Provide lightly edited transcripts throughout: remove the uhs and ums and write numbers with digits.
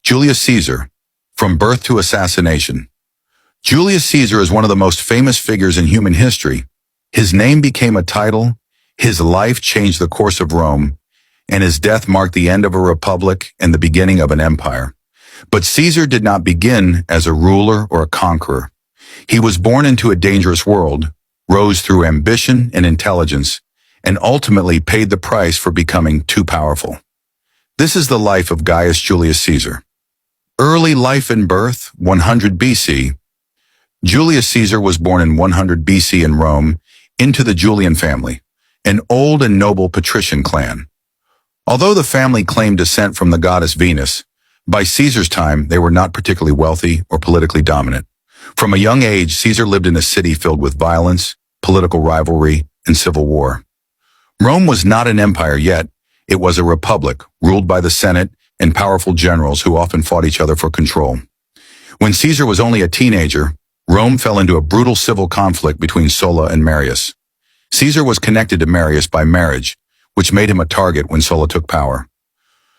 Julius Caesar, from birth to assassination. Julius Caesar is one of the most famous figures in human history. His name became a title, his life changed the course of Rome, and his death marked the end of a republic and the beginning of an empire. But Caesar did not begin as a ruler or a conqueror. He was born into a dangerous world, rose through ambition and intelligence, and ultimately paid the price for becoming too powerful. This is the life of Gaius Julius Caesar. Early life and birth, 100 BC. Julius Caesar was born in 100 BC in Rome into the Julian family, an old and noble patrician clan. Although the family claimed descent from the goddess Venus, by Caesar's time they were not particularly wealthy or politically dominant. From a young age, Caesar lived in a city filled with violence, political rivalry, and civil war. Rome was not an empire yet. It was a republic, ruled by the Senate and powerful generals who often fought each other for control. When Caesar was only a teenager, Rome fell into a brutal civil conflict between Sulla and Marius. Caesar was connected to Marius by marriage, which made him a target when Sulla took power.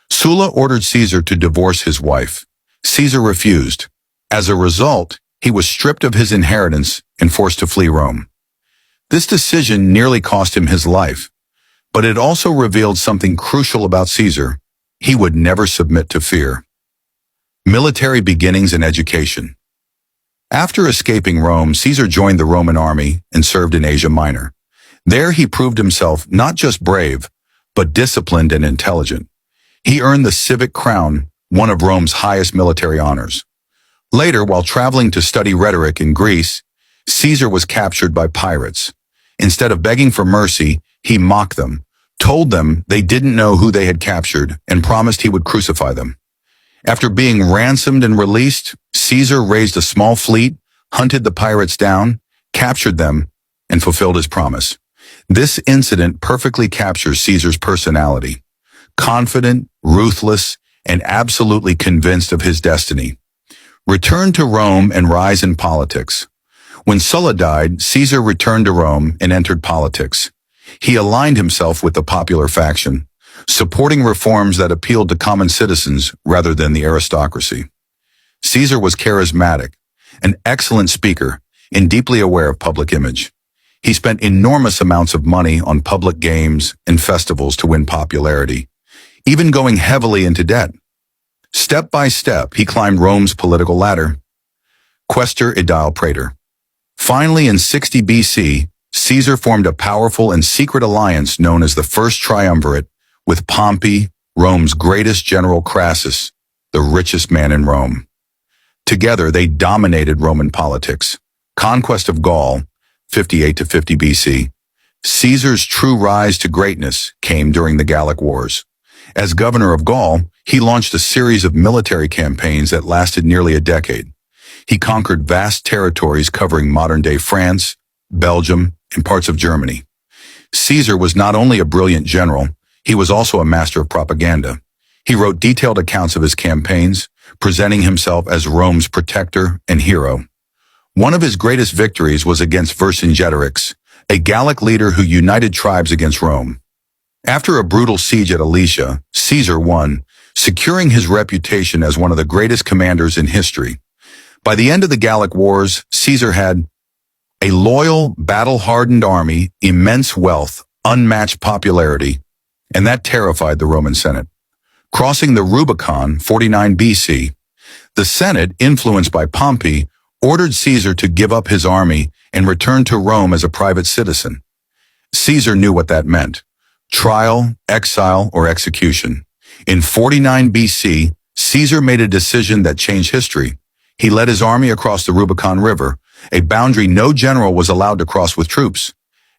Sulla ordered Caesar to divorce his wife. Caesar refused. As a result, he was stripped of his inheritance and forced to flee Rome. This decision nearly cost him his life, but it also revealed something crucial about Caesar. He would never submit to fear. Military beginnings and education. After escaping Rome, Caesar joined the Roman army and served in Asia Minor. There he proved himself not just brave, but disciplined and intelligent. He earned the civic crown, one of Rome's highest military honors. Later, while traveling to study rhetoric in Greece, Caesar was captured by pirates. Instead of begging for mercy, he mocked them, told them they didn't know who they had captured, and promised he would crucify them. After being ransomed and released, Caesar raised a small fleet, hunted the pirates down, captured them, and fulfilled his promise. This incident perfectly captures Caesar's personality: confident, ruthless, and absolutely convinced of his destiny. Return to Rome and rise in politics. When Sulla died, Caesar returned to Rome and entered politics. He aligned himself with the popular faction, supporting reforms that appealed to common citizens rather than the aristocracy. Caesar was charismatic, an excellent speaker, and deeply aware of public image. He spent enormous amounts of money on public games and festivals to win popularity, even going heavily into debt. Step by step, he climbed Rome's political ladder. Questor Aedile Praetor. Finally, in 60 BC, Caesar formed a powerful and secret alliance known as the First Triumvirate with Pompey, Rome's greatest general, Crassus, the richest man in Rome. Together, they dominated Roman politics. Conquest of Gaul, 58 to 50 BC. Caesar's true rise to greatness came during the Gallic Wars. As governor of Gaul, he launched a series of military campaigns that lasted nearly a decade. He conquered vast territories covering modern-day France, Belgium, and parts of Germany. Caesar was not only a brilliant general, he was also a master of propaganda. He wrote detailed accounts of his campaigns, presenting himself as Rome's protector and hero. One of his greatest victories was against Vercingetorix, a Gallic leader who united tribes against Rome. After a brutal siege at Alesia, Caesar won, securing his reputation as one of the greatest commanders in history. By the end of the Gallic Wars, Caesar had a loyal, battle-hardened army, immense wealth, unmatched popularity, and that terrified the Roman Senate. Crossing the Rubicon, 49 BC, the Senate, influenced by Pompey, ordered Caesar to give up his army and return to Rome as a private citizen. Caesar knew what that meant: trial, exile, or execution. In 49 BC, Caesar made a decision that changed history. He led his army across the Rubicon River, a boundary no general was allowed to cross with troops.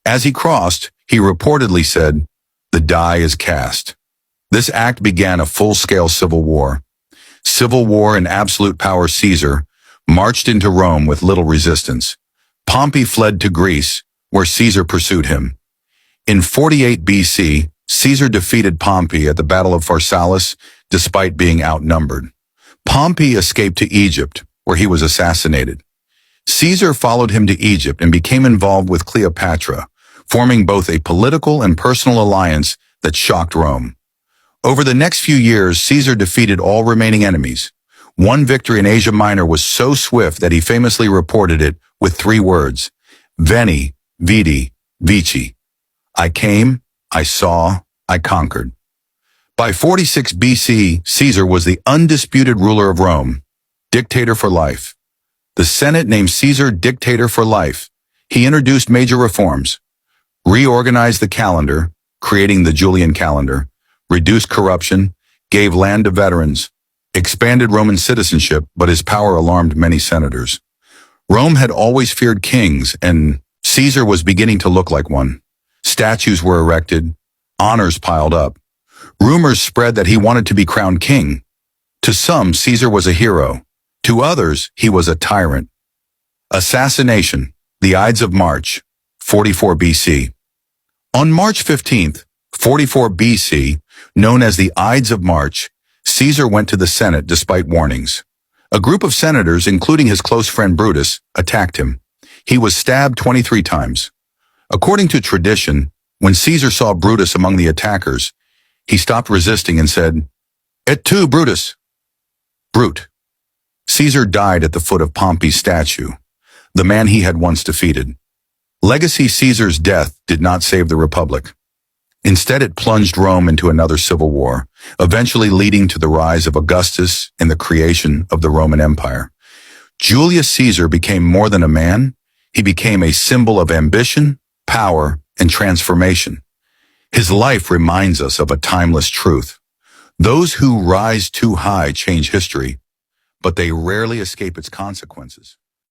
As he crossed, he reportedly said, "The die is cast." This act began a full-scale civil war. Civil war and absolute power. Caesar marched into Rome with little resistance. Pompey fled to Greece, where Caesar pursued him. In 48 BC, Caesar defeated Pompey at the Battle of Pharsalus, despite being outnumbered. Pompey escaped to Egypt, where he was assassinated. Caesar followed him to Egypt and became involved with Cleopatra, forming both a political and personal alliance that shocked Rome. Over the next few years, Caesar defeated all remaining enemies, One victory in Asia Minor was so swift that he famously reported it with 3 words: Veni, Vidi, Vici. I came, I saw, I conquered. By 46 BC, Caesar was the undisputed ruler of Rome, dictator for life. The Senate named Caesar dictator for life. He introduced major reforms, reorganized the calendar, creating the Julian calendar, reduced corruption, gave land to veterans, expanded Roman citizenship, but his power alarmed many senators. Rome had always feared kings, and Caesar was beginning to look like one. Statues were erected, honors piled up. Rumors spread that he wanted to be crowned king. To some, Caesar was a hero. To others, he was a tyrant. Assassination, the Ides of March, 44 BC. On March 15th, 44 BC, known as the Ides of March, Caesar went to the Senate despite warnings. A group of senators, including his close friend Brutus, attacked him. He was stabbed 23 times. According to tradition, when Caesar saw Brutus among the attackers, he stopped resisting and said, "Et tu, Brutus?" Brute. Caesar died at the foot of Pompey's statue, the man he had once defeated. Legacy: Caesar's death did not save the Republic. Instead, it plunged Rome into another civil war, eventually leading to the rise of Augustus and the creation of the Roman Empire. Julius Caesar became more than a man. He became a symbol of ambition, power, and transformation. His life reminds us of a timeless truth. Those who rise too high change history, but they rarely escape its consequences.